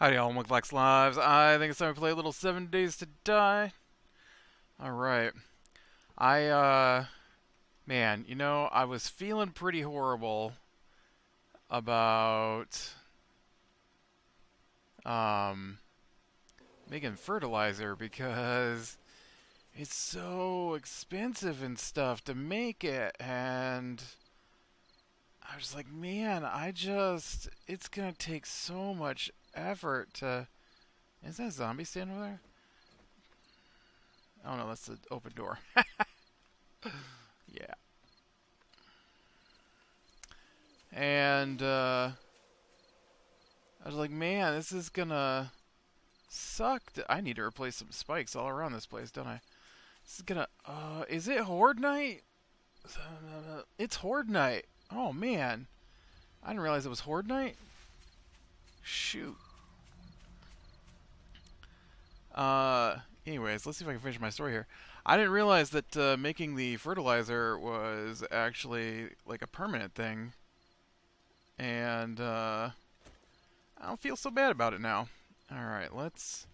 Howdy all, Muglax Lives. I think it's time to play a little 7 Days to Die. Alright. Man, I was feeling pretty horrible about, um, making fertilizer because it's so expensive and stuff to make it, and I was like, man, it's gonna take so much effort to... Is that a zombie standing over there? Oh no, that's the open door. Yeah. And, I was like, man, this is gonna suck. I need to replace some spikes all around this place, don't I? This is gonna, is it Horde Night? It's Horde Night. Oh, man. I didn't realize it was Horde Night. Shoot. Anyways, let's see if I can finish my story here. I didn't realize that making the fertilizer was actually like a permanent thing. And I don't feel so bad about it now. Alright, let's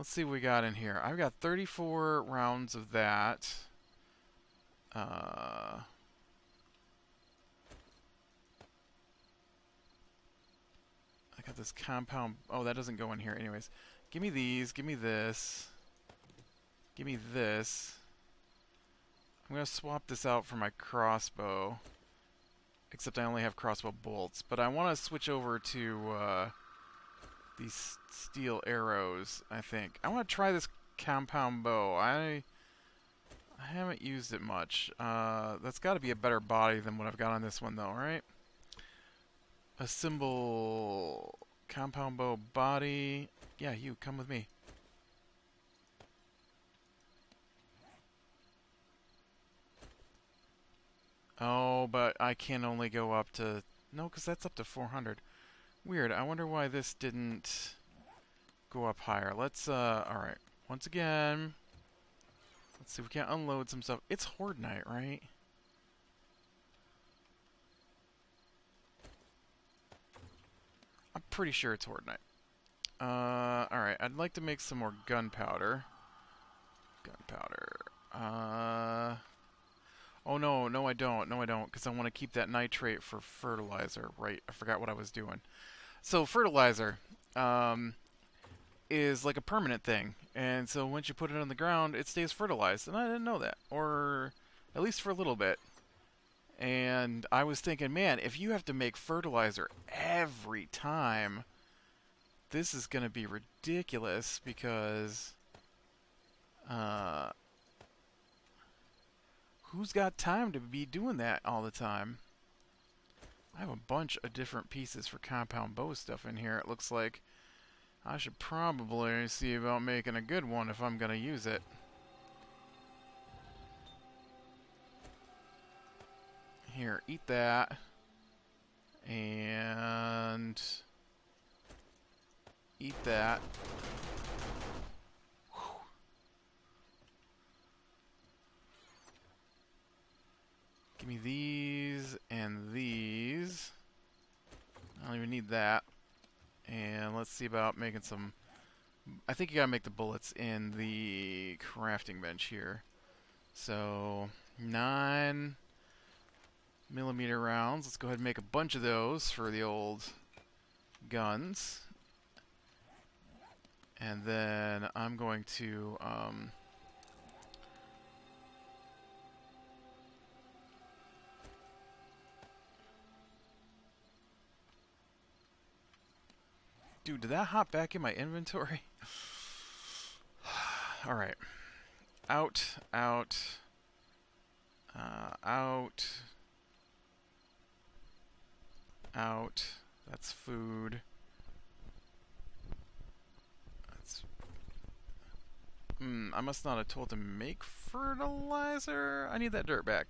see what we got in here. I've got 34 rounds of that. I got this compound... Oh, that doesn't go in here anyways. Give me these. Give me this. Give me this. I'm going to swap this out for my crossbow. Except I only have crossbow bolts. But I want to switch over to these steel arrows, I think. I want to try this compound bow. I haven't used it much. That's got to be a better body than what I've got on this one, though, right? Assemble compound bow body. Yeah, you, come with me. Oh, but I can only go up to... No, because that's up to 400. Weird. I wonder why this didn't go up higher. Let's, alright. Once again, let's see if we can unload some stuff. It's Horde Night, right? I'm pretty sure it's Horde Night. Alright. I'd like to make some more gunpowder. Oh, no, I don't. No, I don't, because I want to keep that nitrate for fertilizer. Right, I forgot what I was doing. So, fertilizer is like a permanent thing. And so once you put it on the ground, it stays fertilized. And I didn't know that. Or at least for a little bit. And I was thinking, man, if you have to make fertilizer every time, this is going to be ridiculous because... who's got time to be doing that all the time? I have a bunch of different pieces for compound bow stuff in here. It looks like I should probably see about making a good one if I'm going to use it. Here, eat that. And eat that. Give me these and these. I don't even need that. And let's see about making some... I think you gotta make the bullets in the crafting bench here. So, 9mm rounds. Let's go ahead and make a bunch of those for the old guns. And then I'm going to... Dude, did that hop back in my inventory? Alright. Out. Out. Out. That's food. That's... I must not have told him to make fertilizer. I need that dirt back.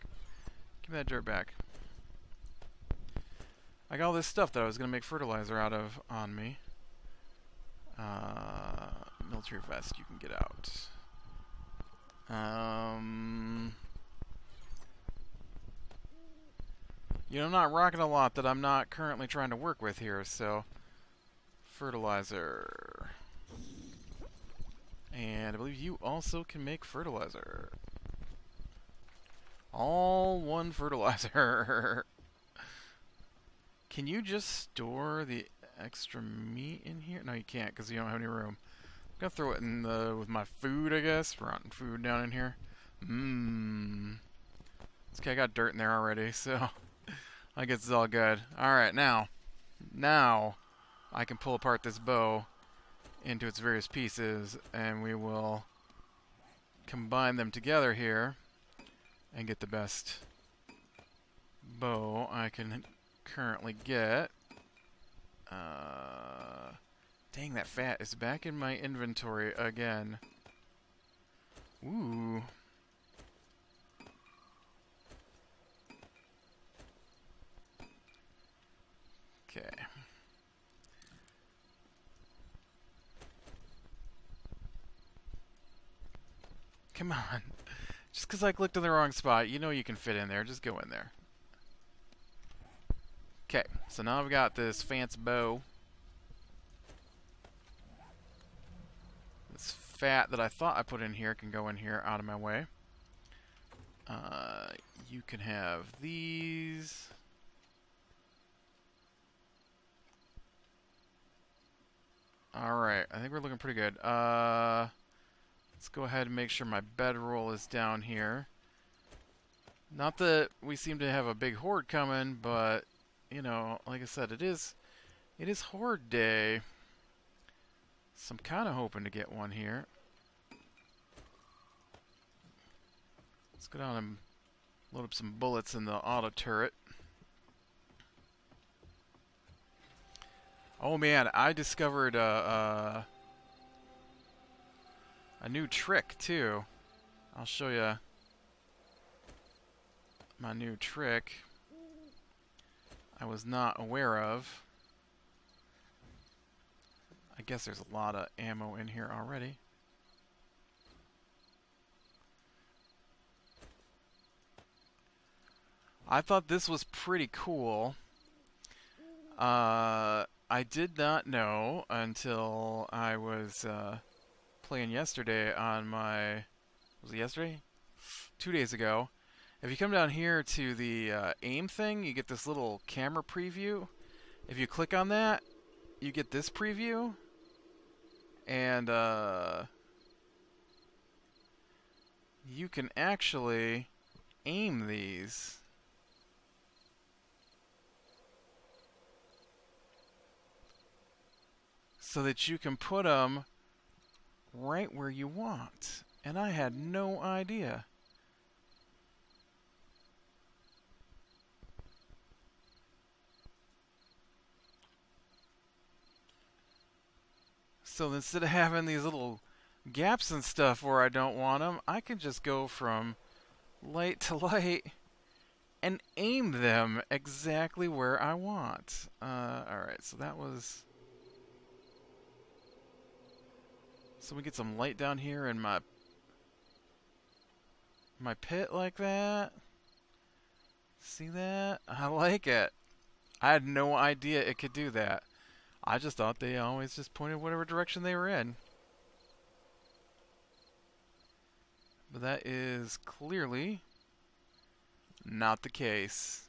Give me that dirt back. I got all this stuff that I was going to make fertilizer out of on me. Military vest, you can get out. I'm not rocking a lot that I'm not currently trying to work with here, so fertilizer. And I believe you also can make fertilizer. All one fertilizer. Can you just store the extra meat in here? No, you can't because you don't have any room. I'm gonna throw it in with my food, I guess. Rotten food down in here. Okay, I got dirt in there already, so I guess it's all good. Alright, now I can pull apart this bow into its various pieces, and we will combine them together here and get the best bow I can currently get. Dang, that fat is back in my inventory again. Ooh. Okay. Come on. Just because I clicked on the wrong spot, you know you can fit in there. Just go in there. Okay, so now I've got this fancy bow. This fat that I thought I put in here can go in here out of my way. You can have these. Alright, I think we're looking pretty good. Let's go ahead and make sure my bedroll is down here. Not that we seem to have a big horde coming, but, you know, like I said, it is horde day. So I'm kind of hoping to get one here. Let's go down and load up some bullets in the auto turret. Oh man, I discovered a new trick too. I'll show you my new trick I was not aware of. I guess there's a lot of ammo in here already. I thought this was pretty cool. I did not know until I was playing yesterday on my... Was it yesterday? 2 days ago. If you come down here to the aim thing, you get this little camera preview. If you click on that, you get this preview. And you can actually aim these. So that you can put them right where you want. And I had no idea. So instead of having these little gaps and stuff where I don't want them, I can just go from light to light and aim them exactly where I want. Alright, so that was... So we get some light down here in my pit like that. See that? I like it. I had no idea it could do that. I just thought they always just pointed whatever direction they were in. But that is clearly not the case.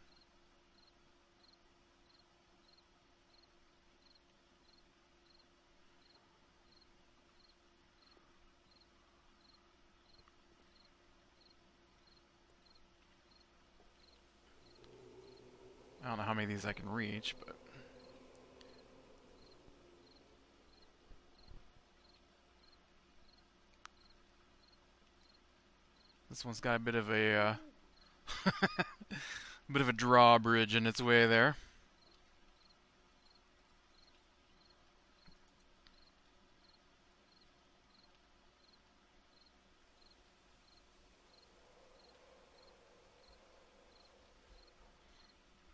I don't know how many of these I can reach, but... This one's got a bit of a bit of a drawbridge in its way there.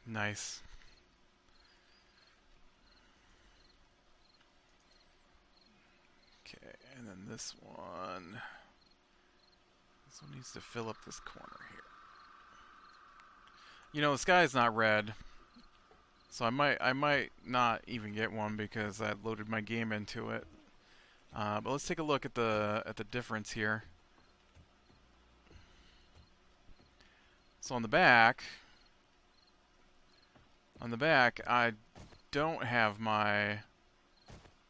Nice. Okay, and then this one. This one needs to fill up this corner here. You know, the sky is not red. So I might not even get one because I loaded my game into it. But let's take a look at the difference here. So on the back, I don't have my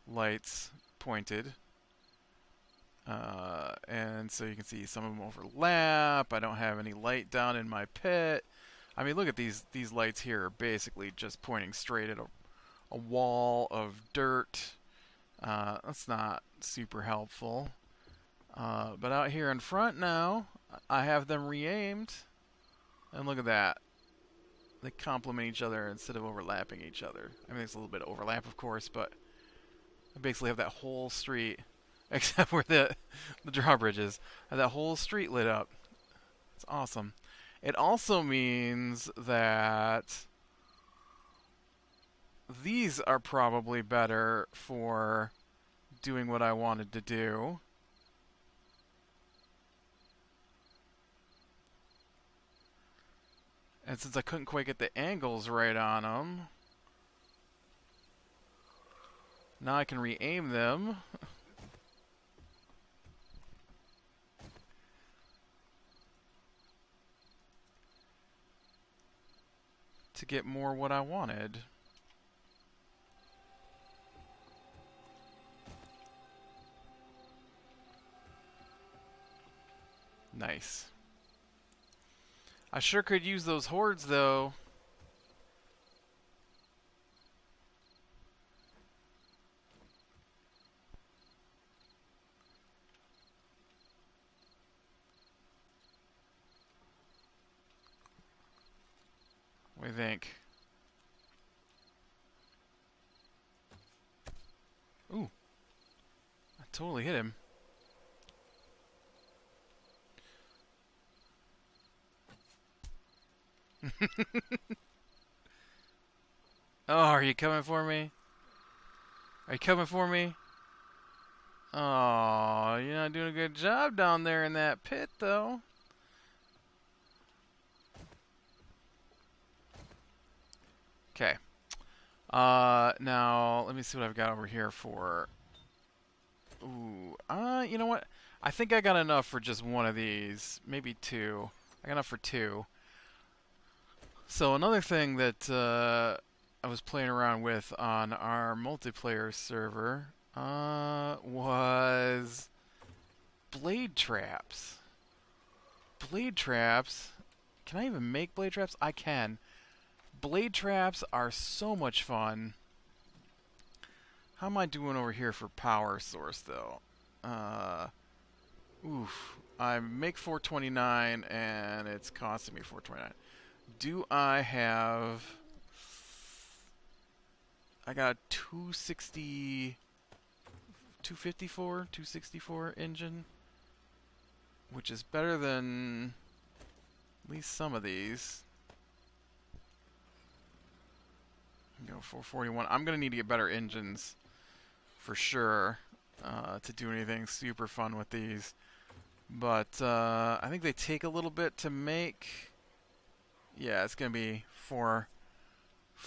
lights pointed. And so you can see some of them overlap. I don't have any light down in my pit. I mean, look at these lights here are basically just pointing straight at a wall of dirt. That's not super helpful. But out here in front now, I have them re-aimed. And look at that. They complement each other instead of overlapping each other. I mean, there's a little bit of overlap, of course, but I basically have that whole street, except where the drawbridge is, I have that whole street lit up. It's awesome. It also means that these are probably better for doing what I wanted to do. And since I couldn't quite get the angles right on them, now I can re-aim them. To get more what I wanted. Nice. I sure could use those hordes, though. What do you think? Ooh. I totally hit him. Oh, are you coming for me? Are you coming for me? Oh, you're not doing a good job down there in that pit, though. Okay. Now, let me see what I've got over here for... Ooh, you know what? I think I got enough for just one of these. Maybe two. I got enough for two. So another thing that I was playing around with on our multiplayer server was blade traps. Blade traps? Can I even make blade traps? I can. Blade traps are so much fun. How am I doing over here for power source, though? Oof. I make 429, and it's costing me 429. Do I have... I got 260... 254? 264 engine? Which is better than at least some of these. Go 441. I'm going to need to get better engines for sure to do anything super fun with these. But I think they take a little bit to make. Yeah, it's going to be four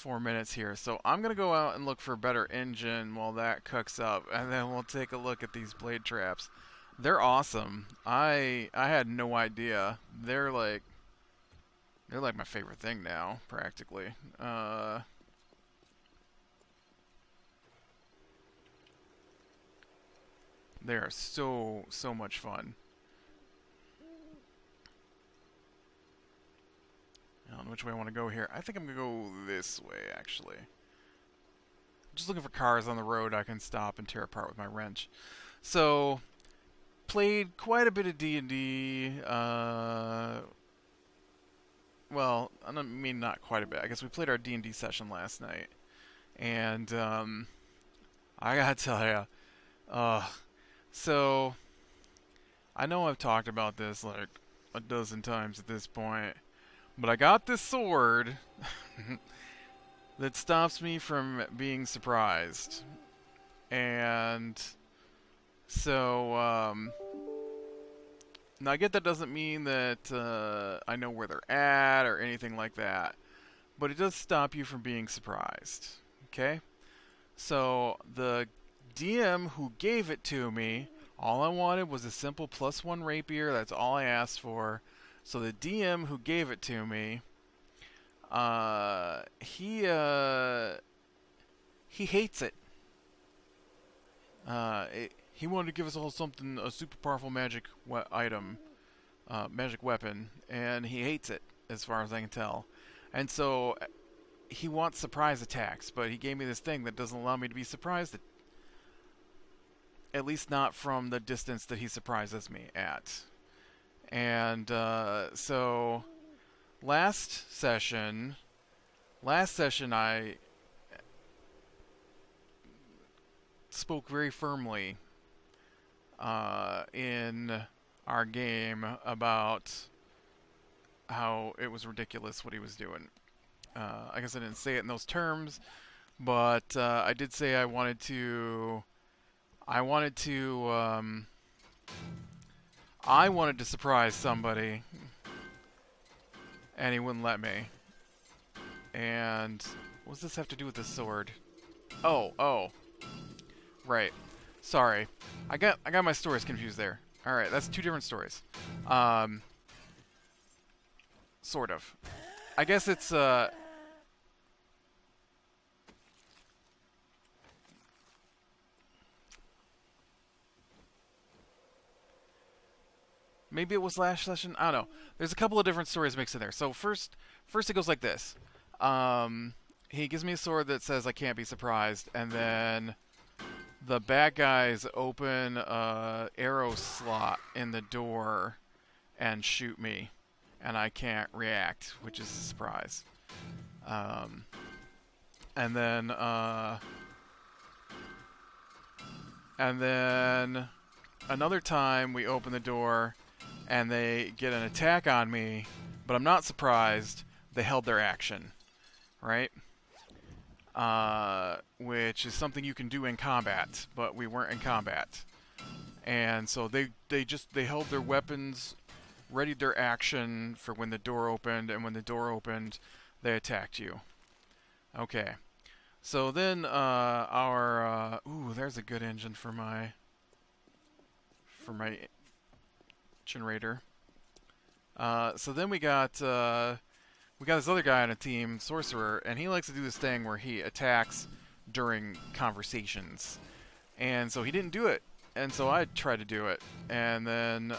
minutes here. So I'm going to go out and look for a better engine while that cooks up. And then we'll take a look at these blade traps. They're awesome. I had no idea. They're like my favorite thing now, practically. They are so much fun. I don't know which way I want to go here. I think I'm going to go this way, actually. Just looking for cars on the road I can stop and tear apart with my wrench. So, played quite a bit of D&D. Well, I mean not quite a bit. I guess we played our D&D session last night. And I gotta tell you, so I know I've talked about this like a dozen times at this point, but I got this sword that stops me from being surprised. And so now I get that doesn't mean that I know where they're at or anything like that, but it does stop you from being surprised. Okay? So the DM who gave it to me, all I wanted was a simple +1 rapier. That's all I asked for. So the DM who gave it to me, he hates it. He wanted to give us all something, a super powerful magic item, magic weapon, and he hates it, as far as I can tell. And so he wants surprise attacks, but he gave me this thing that doesn't allow me to be surprised, at least not from the distance that he surprises me at. And so last session I spoke very firmly in our game about how it was ridiculous what he was doing. I guess I didn't say it in those terms, but I did say I wanted to surprise somebody, and he wouldn't let me. And what does this have to do with the sword? Oh, right. Sorry, I got my stories confused there. All right, that's two different stories. Sort of. I guess it's maybe it was last session. I don't know. There's a couple of different stories mixed in there. So first it goes like this. He gives me a sword that says I can't be surprised, and then the bad guys open a arrow slot in the door and shoot me, and I can't react, which is a surprise. And then another time we open the door and they get an attack on me, but I'm not surprised. They held their action, right? Which is something you can do in combat, but we weren't in combat. And so they held their weapons, readied their action for when the door opened, and when the door opened, they attacked you. Okay. So then ooh, there's a good engine for my generator. So then we got this other guy on a team, Sorcerer, and he likes to do this thing where he attacks during conversations. And so he didn't do it, and so I tried to do it, and then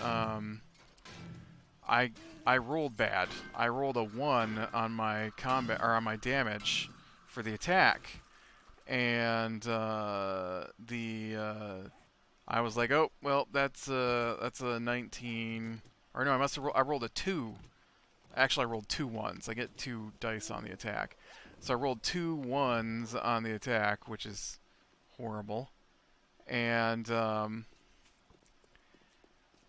I rolled bad. I rolled a 1 on my combat, or on my damage for the attack, and I was like, oh well, that's a 19, or no, I rolled a 2. Actually, I rolled 2 1s. I get 2 dice on the attack, so I rolled 2 1s on the attack, which is horrible. And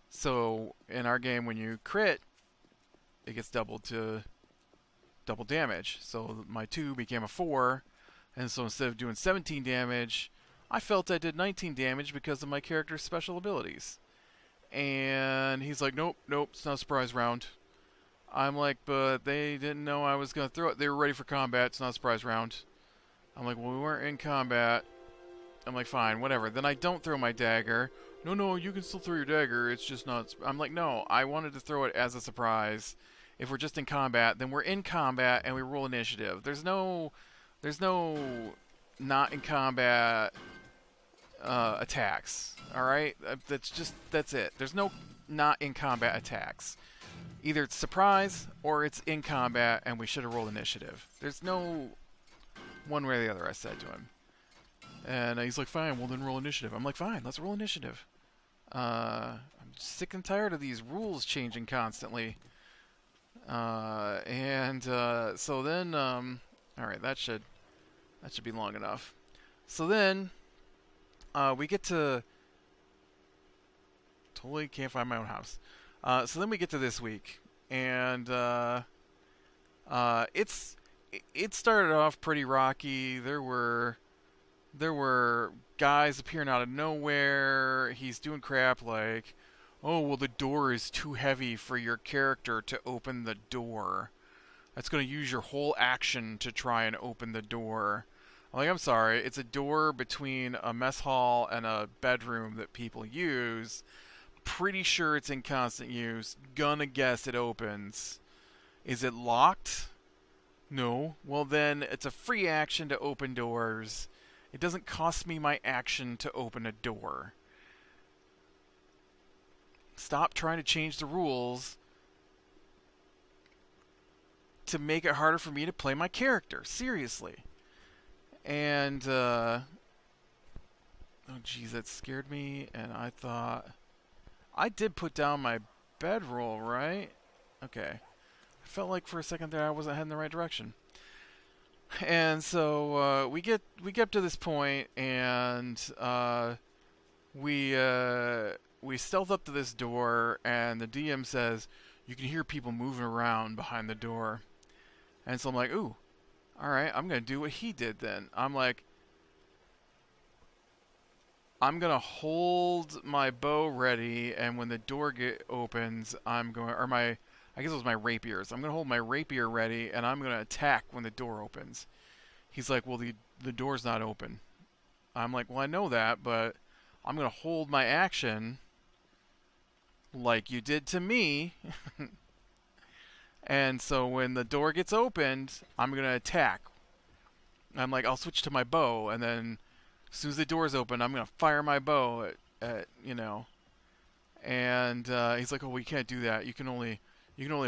so in our game, when you crit, it gets doubled to double damage. So my 2 became a 4, and so instead of doing 17 damage, I felt I did 19 damage because of my character's special abilities. And he's like, nope, it's not a surprise round. I'm like, but they didn't know I was going to throw it. They were ready for combat. It's not a surprise round. I'm like, well, we weren't in combat. I'm like, fine, whatever. Then I don't throw my dagger. No, you can still throw your dagger. It's just not... I'm like, no, I wanted to throw it as a surprise. If we're just in combat, then we're in combat and we roll initiative. There's no not in combat attacks. All right? That's it. There's no not in combat attacks. Either it's surprise or it's in combat and we should have rolled initiative. There's no one way or the other, I said to him. And he's like, fine, well then roll initiative. I'm like, fine, let's roll initiative. I'm sick and tired of these rules changing constantly. So then, alright, that should be long enough. So then, we get to... Totally can't find my own house. So then we get to this week, and it started off pretty rocky. There were guys appearing out of nowhere. He's doing crap like, oh well, the door is too heavy for your character to open the door. That's going to use your whole action to try and open the door. I'm like, I'm sorry, it's a door between a mess hall and a bedroom that people use. Pretty sure it's in constant use. Gonna guess it opens. Is it locked? No. Well then, it's a free action to open doors. It doesn't cost me my action to open a door. Stop trying to change the rules to make it harder for me to play my character. Seriously. And, oh geez, that scared me, and I thought... I did put down my bedroll, right? Okay. I felt like for a second there I wasn't heading the right direction. And so, we get up to this point, and, we stealth up to this door, and the DM says, you can hear people moving around behind the door. And so I'm like, ooh, alright, I'm going to do what he did then. I'm like, I'm going to hold my bow ready, and when the door opens, I'm going, or my, I guess it was my rapiers. I'm going to hold my rapier ready, and I'm going to attack when the door opens. He's like, well, the door's not open. I'm like, well, I know that, but I'm going to hold my action like you did to me. And so when the door gets opened, I'm going to attack. I'm like, I'll switch to my bow, and then as soon as the door's open, I'm going to fire my bow at you know. And he's like, oh, well, you can't do that. You can only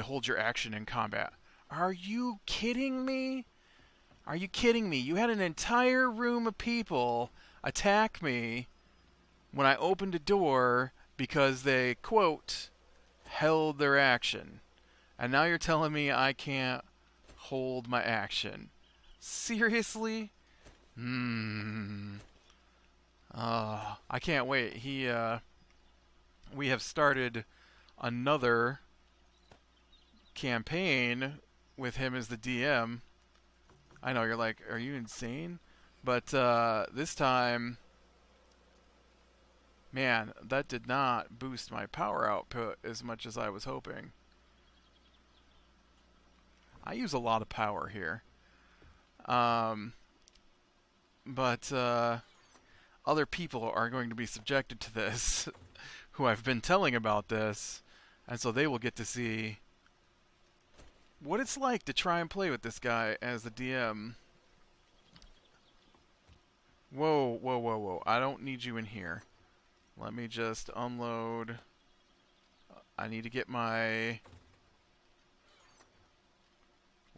hold your action in combat. Are you kidding me? Are you kidding me? You had an entire room of people attack me when I opened a door because they, quote, held their action. And now you're telling me I can't hold my action. Seriously? I can't wait. We have started another campaign with him as the DM. I know, you're like, are you insane? But this time, man, that did not boost my power output as much as I was hoping. I use a lot of power here. But other people are going to be subjected to this who I've been telling about this, and so they will get to see what it's like to try and play with this guy as the DM. Whoa, whoa, whoa, whoa. I don't need you in here. Let me just unload. I need to get my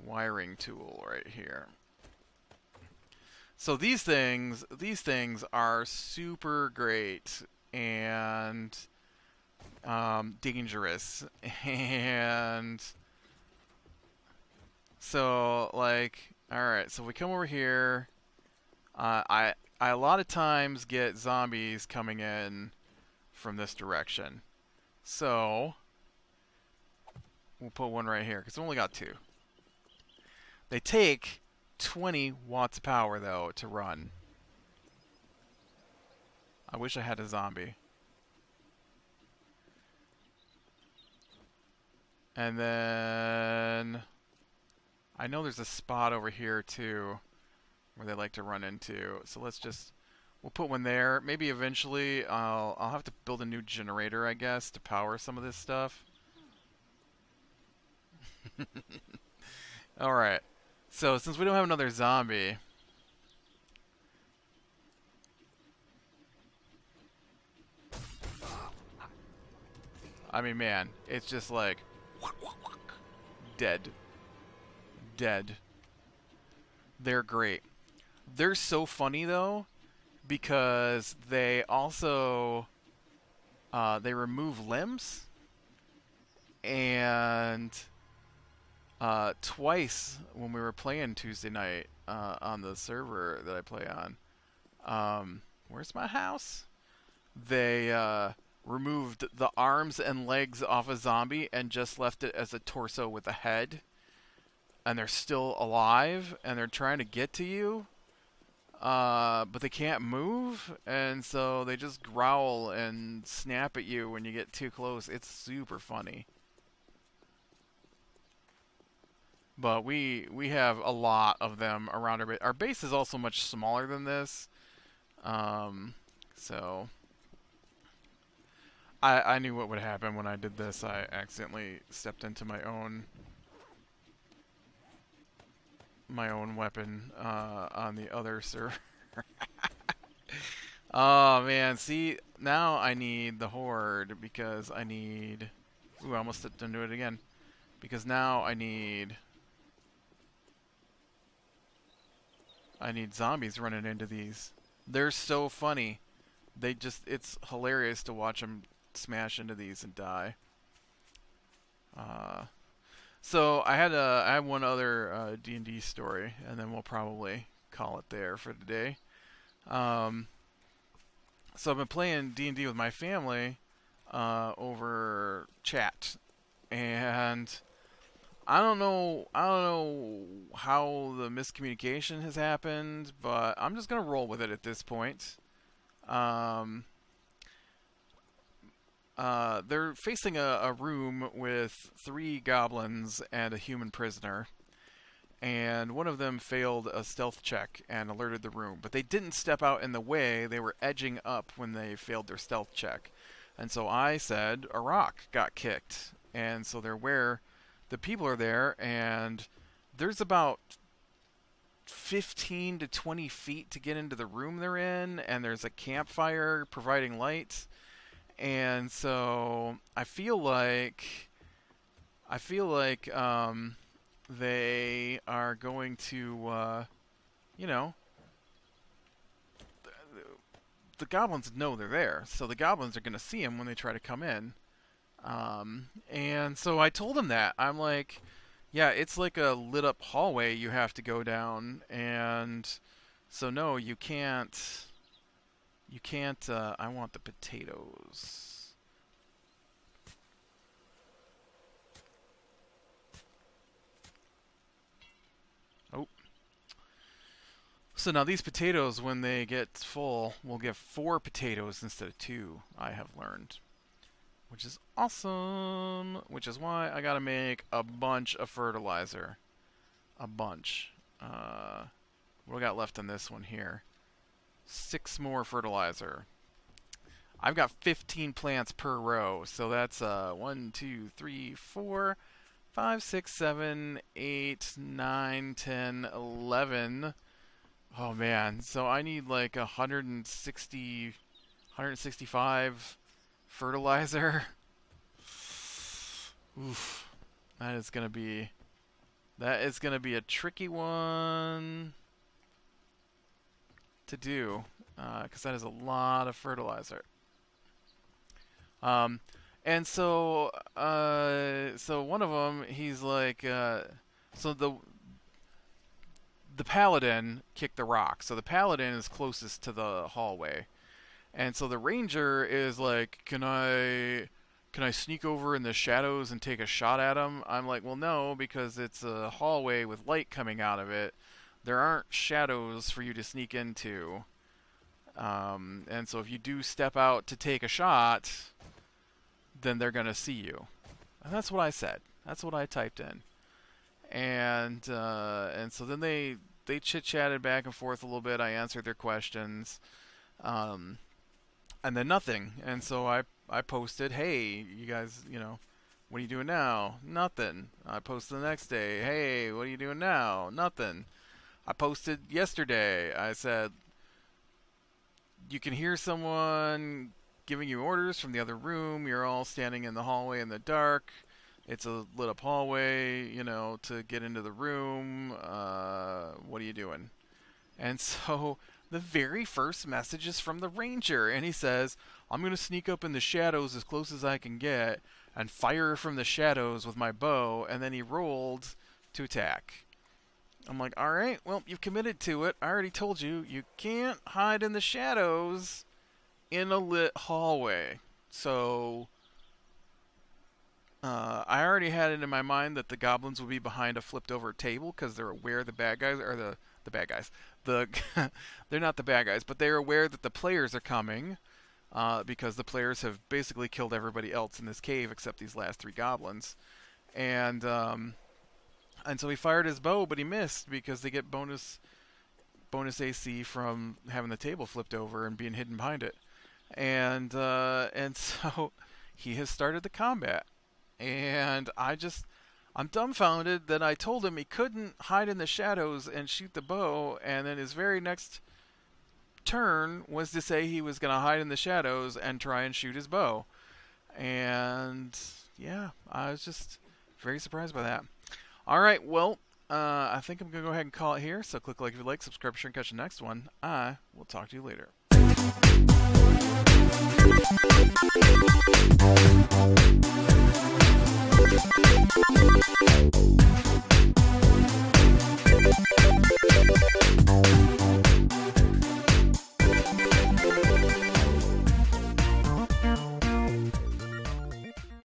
wiring tool right here. So these things are super great and dangerous. And so, like, alright, so we come over here. I a lot of times get zombies coming in from this direction. So we'll put one right here, because we only got two. They take 20 watts of power, though, to run. I wish I had a zombie. And then I know there's a spot over here, too, where they like to run into. So let's just, we'll put one there. Maybe eventually I'll have to build a new generator, I guess, to power some of this stuff. Alright. So, since we don't have another zombie, I mean, man, it's just like dead. Dead. They're great. They're so funny, though, because they also they remove limbs, and twice when we were playing Tuesday night on the server that I play on, where's my house? They removed the arms and legs off a zombie and just left it as a torso with a head. And they're still alive, and they're trying to get to you, but they can't move, and so they just growl and snap at you when you get too close. It's super funny. but we have a lot of them around our base. Our base is also much smaller than this, so I knew what would happen when I did this. I accidentally stepped into my own weapon on the other server. Oh man, see, now I need the horde because I need. Ooh, I almost didn't do it again. Because now I need zombies running into these. They're so funny. It's hilarious to watch them smash into these and die. So I had one other D&D story, and then we'll probably call it there for today. So I've been playing D&D with my family over chat, and I don't know how the miscommunication has happened, but I'm just gonna roll with it at this point. They're facing a room with 3 goblins and a human prisoner, and one of them failed a stealth check and alerted the room, but they didn't step out in the way. They were edging up when they failed their stealth check, and so I said a rock got kicked, and so they're where the people are there, and there's about 15 to 20 feet to get into the room they're in, and there's a campfire providing light. And so I feel like they are going to you know, the goblins know they're there, so the goblins are going to see them when they try to come in. And so I told them that. I'm like, yeah, it's like a lit up hallway you have to go down, and so no, you can't, I want the potatoes. Oh. So now these potatoes, when they get full, will give 4 potatoes instead of 2, I have learned. Which is awesome. Which is why I gotta make a bunch of fertilizer. A bunch. What do we got left on this one here? 6 more fertilizer. I've got 15 plants per row, so that's 1, 2, 3, 4, 5, 6, 7, 8, 9, 10, 11. Oh man, so I need like 165 fertilizer. Oof. That is gonna be a tricky one to do, because that is a lot of fertilizer. And so one of them, he's like, so the paladin kicked the rock. So the paladin is closest to the hallway, and so the ranger is like, can I sneak over in the shadows and take a shot at him? I'm like, well, no, because it's a hallway with light coming out of it. There aren't shadows for you to sneak into. And so if you do step out to take a shot, then they're going to see you. And that's what I said. That's what I typed in. And so then they chit-chatted back and forth a little bit. I answered their questions. And then nothing. And so I posted, hey, you guys, what are you doing now? Nothing. I posted the next day, hey, what are you doing now? Nothing. I posted yesterday. I said, you can hear someone giving you orders from the other room. You're all standing in the hallway in the dark. It's a lit up hallway, to get into the room. What are you doing? And so the very first message is from the ranger, and he says, I'm going to sneak up in the shadows as close as I can get and fire from the shadows with my bow, and then he rolled to attack. I'm like, alright, well, you've committed to it. I already told you, you can't hide in the shadows in a lit hallway. So I already had it in my mind that the goblins would be behind a flipped over table because they're aware the bad guys are the bad guys. They're not the bad guys, but they're aware that the players are coming because the players have basically killed everybody else in this cave except these last 3 goblins. And And so he fired his bow, but he missed because they get bonus AC from having the table flipped over and being hidden behind it. And so he has started the combat. And I'm dumbfounded that I told him he couldn't hide in the shadows and shoot the bow, and then his very next turn was to say he was going to hide in the shadows and try and shoot his bow. And yeah, I was just very surprised by that. All right, well, I think I'm going to go ahead and call it here. So click like if you like, subscribe, share, and catch the next one. I will talk to you later.